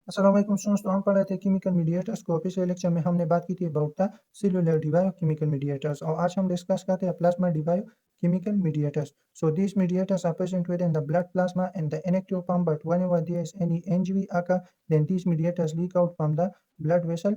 अस्सलाम वालेकुम स्टूडेंट्स। तो हम पढ़ रहे थे केमिकल मीडिएटर्स को। पिछले लेक्चर में हमने बात की थी अबाउट द सेलुलर डिवाइव केमिकल मीडिएटर्स और आज हम डिस्कस करते हैं प्लाज्मा डिवाइव chemical mediators. So these mediators are present within the blood plasma and the inactive pump, but whenever there is any injury occur, then these mediators leak out from the blood vessel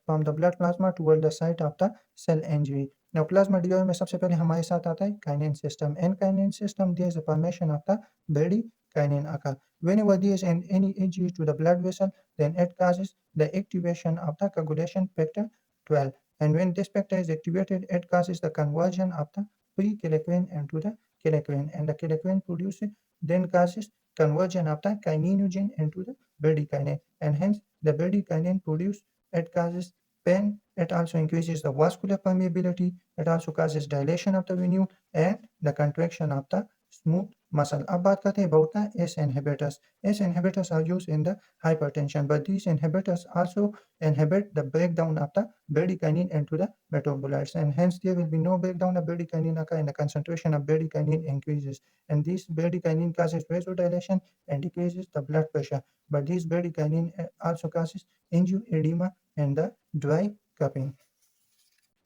from the blood plasma toward the site of the cell injury. Now plasma डिवाइव में सबसे पहले हमारे साथ आता है kinin system. In kinin system there is a formation of the bradykinin occur. Whenever there is any injury to the blood vessel, then it causes the activation of the coagulation factor 12. And when this factor is activated, it causes the conversion of the pre-kallikrein into the kallikrein, and the kallikrein produces then causes conversion of the kininogen into the bradykinin, and hence the bradykinin produced it causes pain. It also increases the vascular permeability. It also causes dilation of the venule and the contraction of the smooth muscle. अब बात करते हैं about the ACE inhibitors. ACE inhibitors are used in the hypertension, but these inhibitors also inhibit the breakdown of the bradykinin into the metabolites, and hence there will be no breakdown of bradykinin occur, and the concentration of bradykinin increases, and this bradykinin causes vasodilation and decreases the blood pressure, but this bradykinin also causes angioedema and the dry cupping.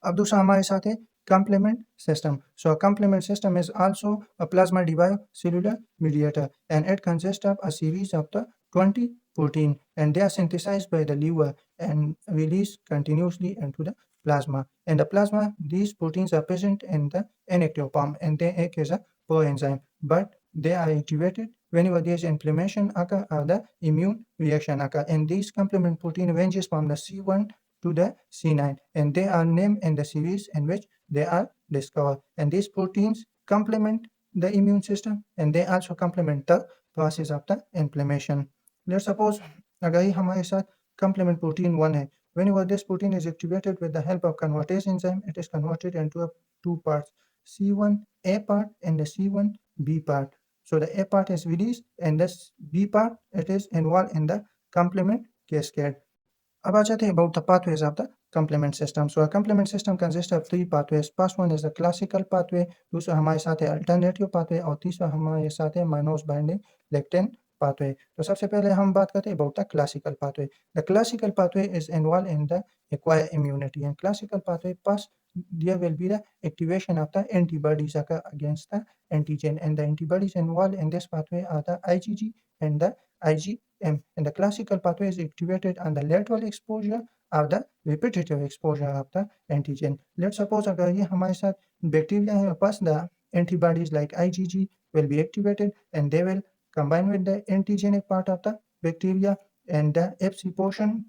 अब दूसरा हमारे साथ है complement system. So a complement system is also a plasma derived cellular mediator, and it consists of a series of the 20 protein, and they are synthesized by the liver and released continuously into the plasma. In the plasma, these proteins are present in the inactive form, and they act as a proenzyme, but they are activated whenever there is inflammation occur or the immune reaction occur. And these complement protein ranges from the C1 to the C9, and they are named in the series in which they are discovered. And these proteins complement the immune system, and they also complement the process of the inflammation. Let's suppose अगर ये हमारे साथ complement protein 1 है, whenever this protein is activated with the help of convertase enzyme, it is converted into two parts, C1a part and the C1b part. So the A part is released, and the B part it is involved in the complement cascade. अब आ जाते हैं about the pathways of the complement system. So a complement system consists of three pathways. First one is the classical pathway, दूसरा हमारे साथ है alternative pathway, और तीसरा हमारे साथ है Mannose binding lectin pathway. तो सबसे पहले हम बात करते हैं about the classical pathway. The classical pathway is involved in the acquired immunity, and classical pathway first there will be the activation of the antibodies occur against the antigen, and the antibodies involved in this pathway are the IgG and the IgM, and the classical pathway is activated on the lateral exposure or the repetitive exposure of the antigen. Let's suppose अगर ये हमारे साथ bacteria है, first the antibodies like IgG will be activated, and they will combine with the antigenic part of the bacteria, and the Fc portion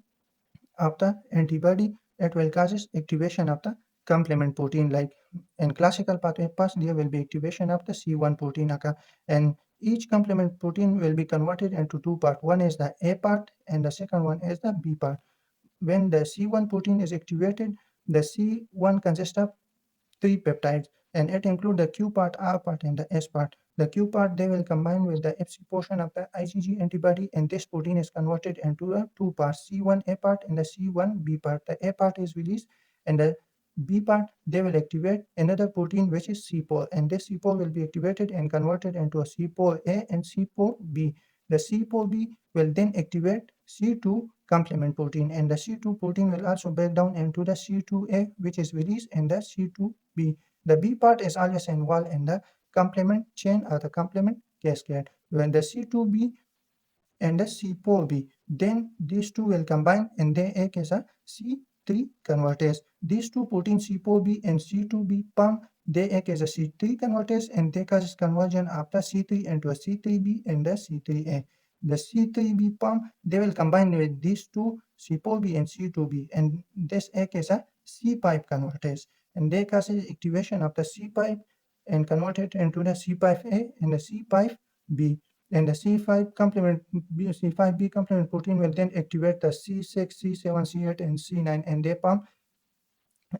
of the antibody it will causes activation of the complement protein. Like in classical pathway, first there will be activation of the C1 protein occur, and each complement protein will be converted into two parts. One is the A part and the second one is the B part. When the C1 protein is activated, the C1 consists of three peptides, and it includes the Q part, R part, and the S part. The Q part they will combine with the Fc portion of the IgG antibody, and this protein is converted into two parts, C1A part and the C1B part. The A part is released, and the B part they will activate another protein which is C4, and this C4 will be activated and converted into a C4A and C4B. The C4B will then activate C2 complement protein, and the C2 protein will also break down into the C2A, which is released in the C2B. The B part is always involved in the complement chain or the complement cascade. When the C2B and the C4B, then these two will combine and they act as a C3 convertase. These two proteins C4B and C2B pump, they act as a C3 convertase, and they cause conversion of the C3 into a C3B and the C3A. The C3B pump, they will combine with these two C4B and C2B, and this act as a C5 convertase, and they cause activation of the C5 and convert it into the C5A and the C5B. And the C5 complement C5b complement protein will then activate the C6, C7, C8, and C9, and they form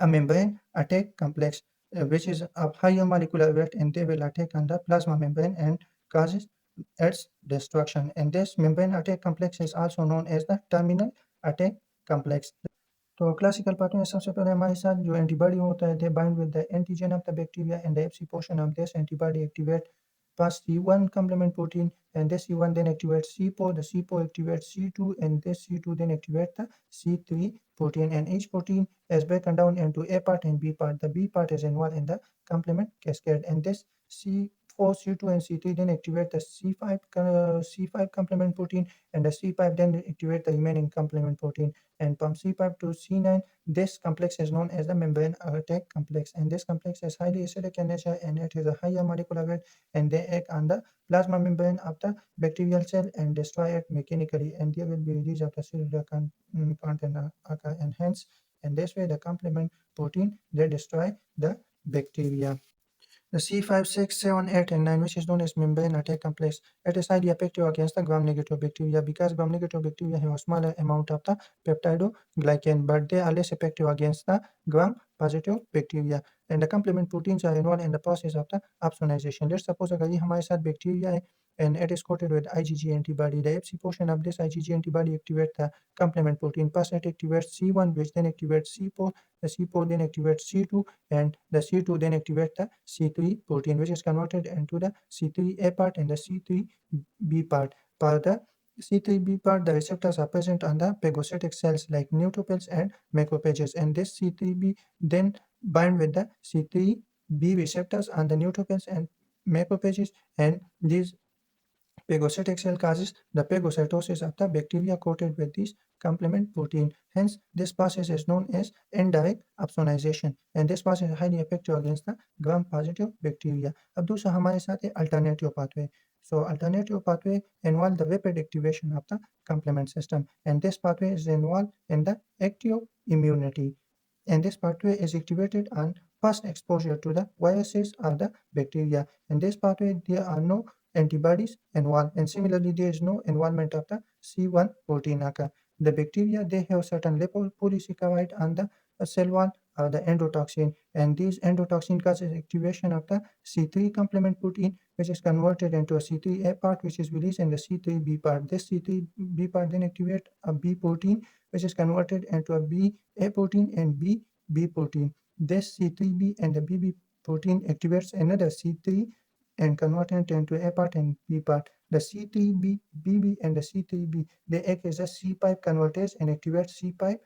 a membrane attack complex, which is of higher molecular weight, and they will attack on the plasma membrane and causes its destruction. And this membrane attack complex is also known as the terminal attack complex. तो classical part में सबसे पहले हमारे साथ जो antibody होता है, दे bind with the antigen of the bacteria, and the FC portion of this antibody activate pass C1 complement protein, and this C1 then activates C4, the C4 activates C2, and this C2 then activates the C3 protein, and each protein is broken down into A part and B part. The B part is involved in the complement cascade, and this C4, C2, and C3 then activate the C5 complement protein, and the C5 then activate the remaining complement protein. And from C5 to C9, this complex is known as the membrane attack complex, and this complex is highly acidic in nature, and it has a higher molecular weight, and they act on the plasma membrane of the bacterial cell and destroy it mechanically, and there will be release of the cellular content occur, and hence in this way the complement protein they destroy the bacteria. The C5, 6, 7, 8, and 9, which is known as membrane attack complex, it is highly effective against the gram-negative bacteria because gram-negative bacteria have a smaller amount of the peptidoglycan, but they are less effective against the gram-positive bacteria. And the complement proteins are involved in the process of the opsonization. Let's suppose अगर ये हमारे साथ bacteria है and it is coated with IgG antibody. The Fc portion of this IgG antibody activates the complement protein. First it activates C1, which then activates C4. The C4 then activates C2, and the C2 then activates the C3 protein, which is converted into the C3A part and the C3B part. For the C3B part, the receptors are present on the phagocytic cells like neutrophils and macrophages, and this C3B then bind with the C3B receptors on the neutrophils and macrophages, and these phagocytic cell causes the phagocytosis of the bacteria coated with this complement protein. Hence, this process is known as indirect opsonization, and this process is highly effective against the gram-positive bacteria. अब दूसरा हमारे साथ है alternative pathway. So, alternative pathway involve the rapid activation of the complement system, and this pathway is involved in the active immunity. And this pathway is activated on first exposure to the viruses or the bacteria. In this pathway, there are no antibodies involved, and similarly there is no involvement of the C1 protein occur. The bacteria they have certain lipopolysaccharide on the cell wall or the endotoxin, and these endotoxin causes activation of the C3 complement protein, which is converted into a C3A part, which is released in the C3B part. This C3B part then activate a B protein, which is converted into a BA protein and BB protein. This C3B and the BB protein activates another C3 and convert it into A part and B part. The C3B, BB, and the C3B they act as a C5 convertase and activate C5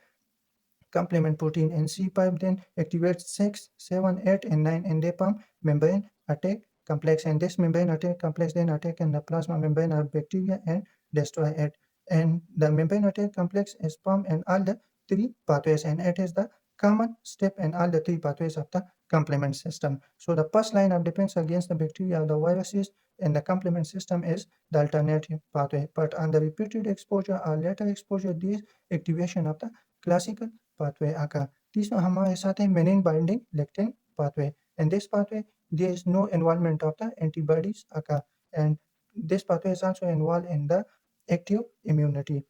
complement protein, and C5 then activates 6, 7, 8, and 9, and they form membrane attack complex, and this membrane attack complex then attack in the plasma membrane of bacteria and destroy it. And the membrane attack complex is formed in all the three pathways, and it is the common step in all the three pathways of the complement system. So the first line of defense against the bacteria or the viruses in the complement system is the alternative pathway, but on the repeated exposure or later exposure, this activation of the classical pathway occur. तीसरा हमारे साथ है menin binding lectin pathway. In this pathway, there is no involvement of the antibodies occur, and this pathway is also involved in the active immunity.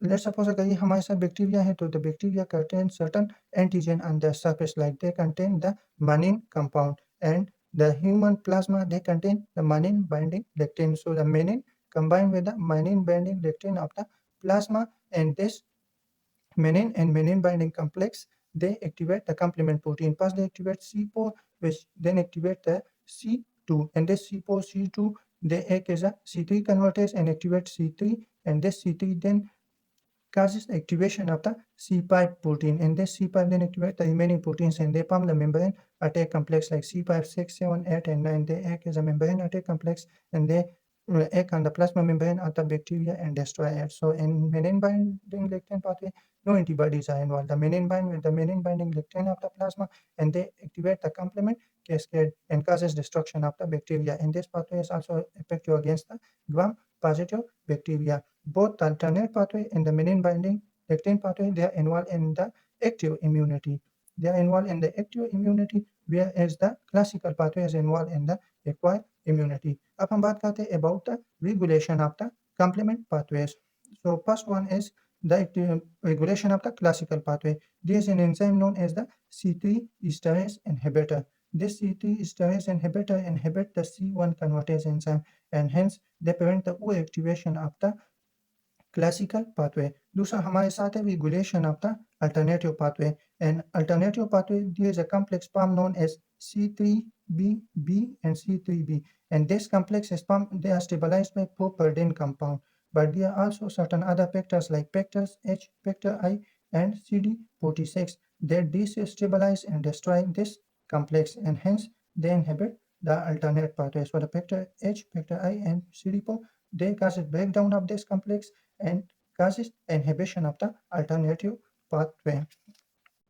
Let's suppose अगर ये हमारे साथ bacteria है तो the bacteria contain certain antigen on their surface, like they contain the menin compound, and the human plasma they contain the menin binding lectin. So the menin combined with the menin binding lectin of the plasma, and this menin and menin binding complex they activate the complement protein. First they activate C4, which then activate the C2, and this C4 C2 they act as a C3 convertase and activate C3, and this C3 then causes activation of the C5 protein, and this C5 then activate the remaining proteins, and they form the membrane attack complex like C5, 6, 7, 8, and 9. They act as a membrane attack complex, and they act on the plasma membrane of the bacteria and destroy it. So in menin binding lectin pathway, no antibodies are involved. The menin bind with the menin binding lectin of the plasma, and they activate the complement cascade and causes destruction of the bacteria. And this pathway is also effective against the gram-positive bacteria. Both the alternate pathway and the menin binding lectin pathway they are involved in the active immunity. They are involved in the active immunity, whereas the classical pathway is involved in the acquired immunity. अब हम बात करते हैं about the regulation of the complement pathways. So first one is the regulation of the classical pathway. There is an enzyme known as the C3 esterase inhibitor. This C3 esterase inhibitor inhibits the C1 convertase enzyme, and hence they prevent the over-activation of the classical pathway. दूसरा हमारे साथ है regulation of the alternative pathway. And alternative pathway there is a complex form known as C3 C3b and C3b, and this complex is pumped, they are stabilized by properdin compound. But there are also certain other pectors like pectors H, pector I, and CD46 that destabilize and destroy this complex, and hence they inhibit the alternate pathway. So the pector H, pector I, and CD4, they causes breakdown of this complex and causes inhibition of the alternative pathway.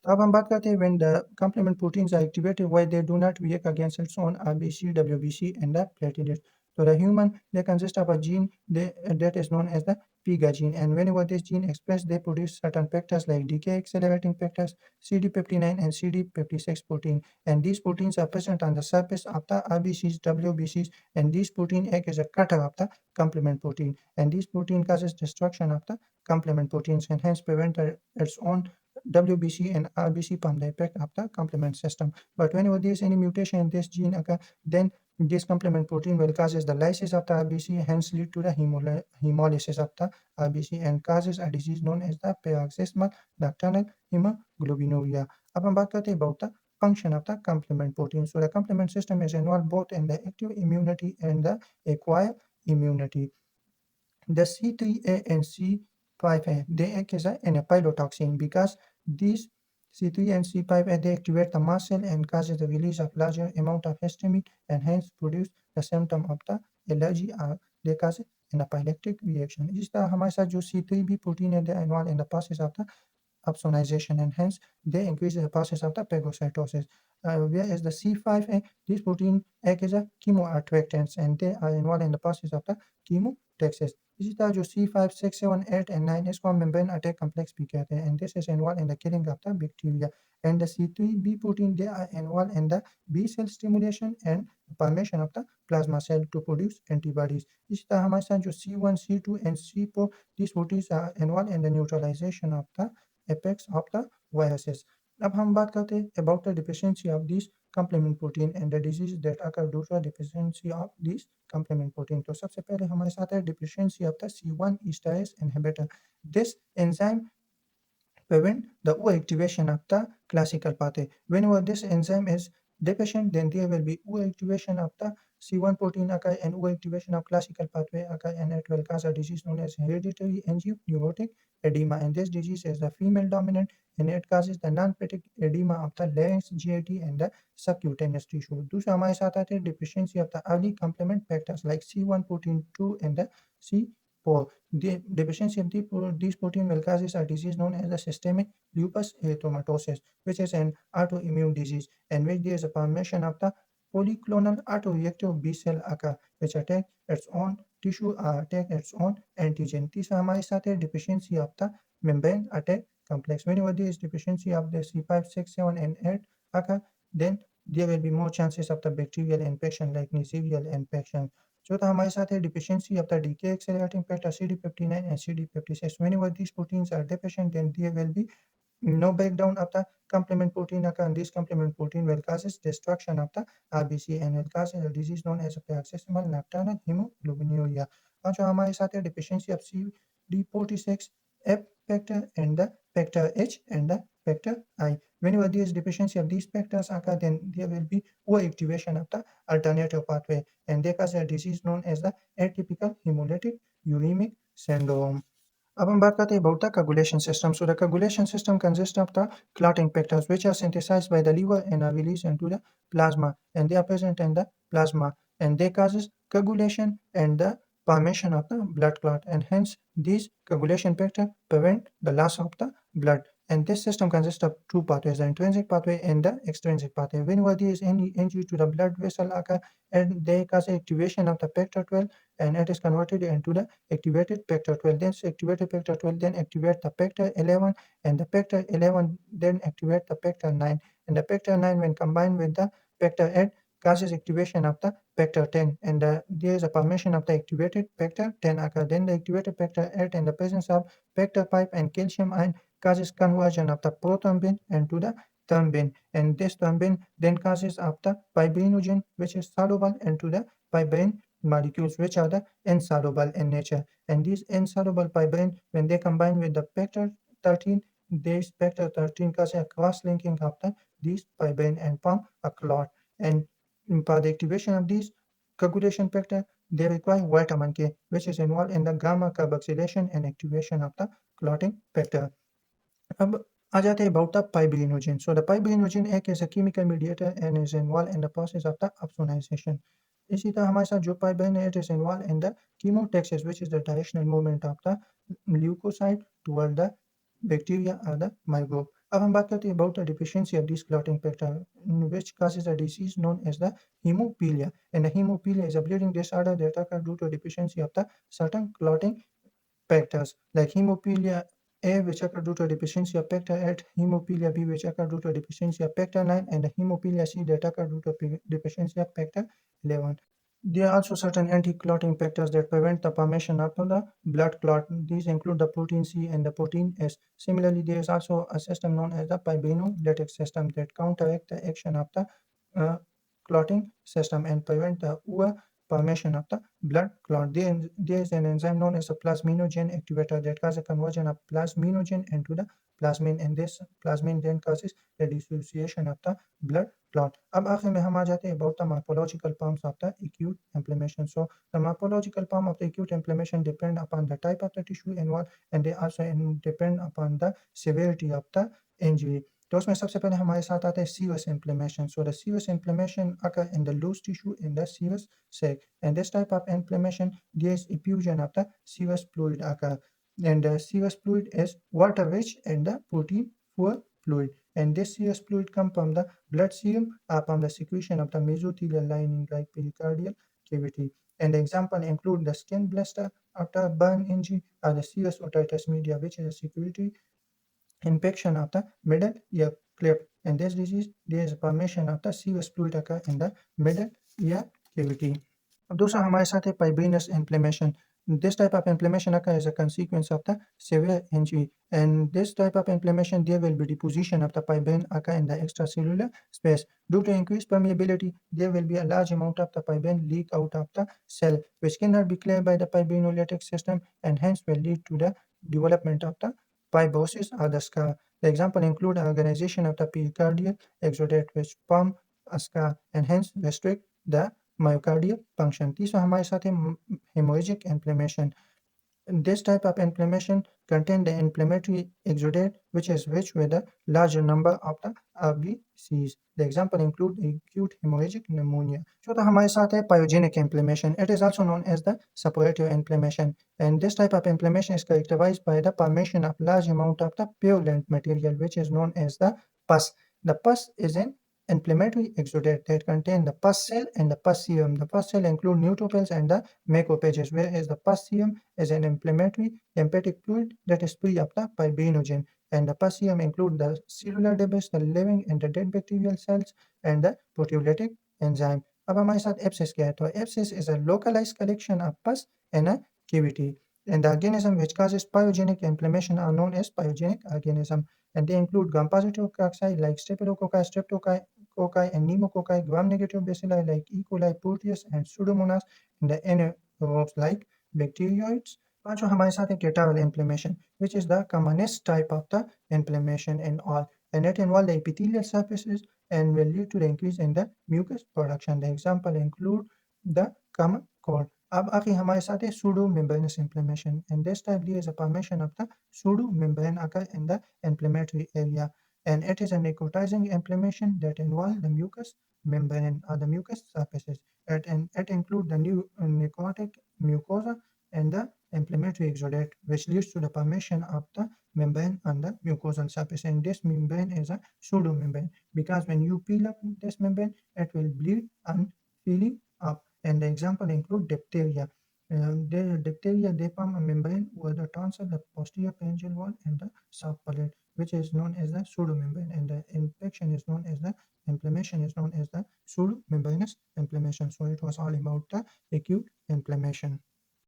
अब हम बात करते हैं when the complement proteins are activated, why they do not react against its own RBC, WBC, and the platelets. So the human, they consist of a gene that is known as the PIGA gene, and whenever this gene expressed, they produce certain factors like decay accelerating factors, CD59 and CD56 protein, and these proteins are present on the surface of the RBCs, WBCs, and these protein act as a cutter of the complement protein, and this protein causes destruction of the complement proteins and hence prevent its own WBC and RBC pump the effect of the complement system. But whenever there is any mutation in this gene occur, then this complement protein will causes the lysis of the RBC, hence lead to the hemolysis of the RBC and causes a disease known as the paroxysmal nocturnal hemoglobinuria. अब हम बात करते हैं about the function of the complement protein. So the complement system is involved both in the active immunity and the acquired immunity. The C3A and C5A, they act as an epilotoxin because these C3 and C5A, they activate the mast cell and causes the release of larger amount of histamine and hence produce the symptom of the allergy or they cause anaphylactic reaction. इस तरह हमारे साथ जो C3B protein है, they are involved in the process of the opsonization and hence they increase the process of the phagocytosis. Whereas the C5A, this protein act as a chemoattractants and they are involved in the process of the chemotaxis. इसी तरह जो C5, 6, 7, 8 and 9 इसको हम membrane attack complex भी कहते हैं and this is involved in the killing of the bacteria. And the C3b protein, they are involved in the B cell stimulation and formation of the plasma cell to produce antibodies. इसी तरह हमारे साथ जो C1, C2 and C4, these proteins are involved in the neutralization of the effects of the viruses. अब हम बात करते हैं about the deficiency of these complement protein and the diseases that occur due to deficiency of these complement protein. तो सबसे पहले हमारे साथ है deficiency of the C1 esterase inhibitor. This enzyme prevent the O-activation of the classical pathway. Whenever this enzyme is deficient, then there will be O-activation of the C1 protein occur and O-activation of classical pathway occur and it will cause a disease known as hereditary angioneuritic edema. And this disease is the female dominant and it causes the non-phatic edema of the larynx, GIT and the subcutaneous tissue. दूसरा हमारे साथ आते हैं deficiency of the early complement factors like C1 protein 2 and the C4. The deficiency of these protein will cause a disease known as the systemic lupus erythematosus, which is an autoimmune disease in which there is a formation of the polyclonal autoreactive B cell occur, which attack its own tissue or attack its own antigen. तीसरा हमारे साथ है deficiency of the membrane attack complex. Whenever there is deficiency of the C5, 6, 7, and 8 occur, then there will be more chances of the bacterial infection like Neisseria infection. चौथा हमारे साथ है deficiency of the decay accelerating factor CD59 and CD56. Whenever these proteins are deficient, then there will be no breakdown of the complement protein occur, and this complement protein will cause destruction of the RBC and will cause a disease known as paroxysmal nocturnal hemoglobinuria. पांचवा हमारे साथ है deficiency of CD46 F factor and the factor H and the factor I. Whenever there is deficiency of these factors occur, then there will be overactivation of the alternative pathway and they cause a disease known as the atypical hemolytic uremic syndrome. अब हम बात करते हैं about the coagulation system. So the coagulation system consists of the clotting factors which are synthesized by the liver and are released into the plasma and they are present in the plasma and they causes coagulation and the formation of the blood clot and hence these coagulation factors prevent the loss of the blood. And this system consists of two pathways, the intrinsic pathway and the extrinsic pathway. Whenever there is any injury to the blood vessel occur and they cause activation of the factor 12 and it is converted into the activated factor 12. Then activated factor 12 then activate the factor 11 and the factor 11 then activate the factor 9 and the factor 9 when combined with the factor 8 causes activation of the factor 10 and there is a formation of the activated factor 10 occur. Then the activated factor 8 in the presence of factor 5 and calcium ion causes conversion of the prothrombin into the thrombin and this thrombin then causes of the fibrinogen which is soluble into the fibrin molecules which are the insoluble in nature and these insoluble fibrin when they combine with the factor 13 this factor 13 causes a cross linking of these fibrin and form a clot and For the activation of these coagulation factor, they require vitamin K, which is involved in the gamma carboxylation and activation of the clotting factor. अब आ जाते हैं about the fibrinogen. So the fibrinogen act as a chemical mediator and is involved in the process of the opsonization. इसी तरह हमारे साथ जो fibrin है, it is involved in the chemotaxis, which is the directional movement of the leukocyte toward the bacteria or the microbe. अब हम बात करते हैं about the deficiency of this clotting factor, which causes a disease known as the hemophilia. And the hemophilia is a bleeding disorder that occurs due to deficiency of the certain clotting factors like hemophilia A, which occur due to deficiency of factor 8, hemophilia B, which occur due to deficiency of factor 9, and the hemophilia C that occur due to deficiency of factor 11. There are also certain anti-clotting factors that prevent the formation of the blood clot. These include the protein C and the protein S. Similarly, there is also a system known as the fibrinolytic system that counteract the action of the clotting system and prevent the formation of the blood clot. There is an enzyme known as a plasminogen activator that causes a conversion of plasminogen into the plasmin, and this plasmin then causes the dissociation of the blood clot. अब आखिर में हम आ जाते हैं about the morphological forms of the acute inflammation. So the morphological form of the acute inflammation depend upon the type of the tissue involved, and they also depend upon the severity of the injury. तो उसमें सबसे पहले हमारे साथ आता है serous inflammation. So the serous inflammation occur in the loose tissue in the serous sac, and this type of inflammation, there is effusion of the serous fluid occur, and the serous fluid is water rich and the protein poor fluid, and this serous fluid come from the blood serum or from the secretion of the mesothelial lining like pericardial cavity. And the example include the skin blister after burn injury or the serous otitis media, which is a security infection of the middle ear cleft. In this disease, there is formation of the serous fluid occur in the middle ear cavity. अब दूसरा हमारे साथ है fibrinous inflammation. This type of inflammation occurs as a consequence of the severe injury. And this type of inflammation, there will be deposition of the fibrin occur in the extracellular space. Due to increased permeability, there will be a large amount of the fibrin leak out of the cell, which cannot be cleared by the fibrinolytic system and hence will lead to the development of the fibrosis or the scar. The example include organization of the pericardial exudate, which form a scar and hence restrict the myocardial function. तीसरा हमारे साथ है hemorrhagic inflammation. This type of inflammation contain the inflammatory exudate, which is rich with a larger number of the RBCs. The example include acute hemorrhagic pneumonia. चौथा हमारे साथ है pyogenic inflammation. It is also known as the suppurative inflammation, and this type of inflammation is characterized by the formation of large amount of the purulent material, which is known as the pus. The pus is an inflammatory exudate that contain the pus cell and the pus serum. The pus cell include neutrophils and the macrophages, whereas the pus serum is an inflammatory lymphatic fluid that is free of the fibrinogen. And the pus serum include the cellular debris, the living and the dead bacterial cells, and the proteolytic enzyme. अब हमारे साथ abscess क्या है? तो abscess is a localized collection of pus in a cavity. And the organism which causes pyogenic inflammation are known as pyogenic organism, and they include gram-positive cocci like Staphylococcus, Streptococci, and Pneumococci, gram-negative bacilli like E. coli, Proteus, and Pseudomonas, and the anaerobes like bacteroids. पांचों हमारे साथ है catarrhal inflammation, which is the commonest type of the inflammation in all, and it involves the epithelial surfaces and will lead to the increase in the mucus production. The example include the common cold. अब आखिर हमारे साथ है pseudomembranous inflammation, and this type there is a formation of the pseudomembrane occur in the inflammatory area, and it is a necrotizing inflammation that involves the mucous membrane or the mucous surfaces. It includes the new necrotic mucosa and the inflammatory exudate, which leads to the formation of the membrane on the mucosal surface. And this membrane is a pseudomembrane because when you peel up this membrane, it will bleed and peeling up. And the example include diphtheria. The diphtheria, they form a membrane over the tonsil, the posterior pharyngeal wall, and the soft palate, which is known as the pseudomembrane, and the infection is known as the inflammation is known as the pseudomembranous inflammation. So it was all about the acute inflammation.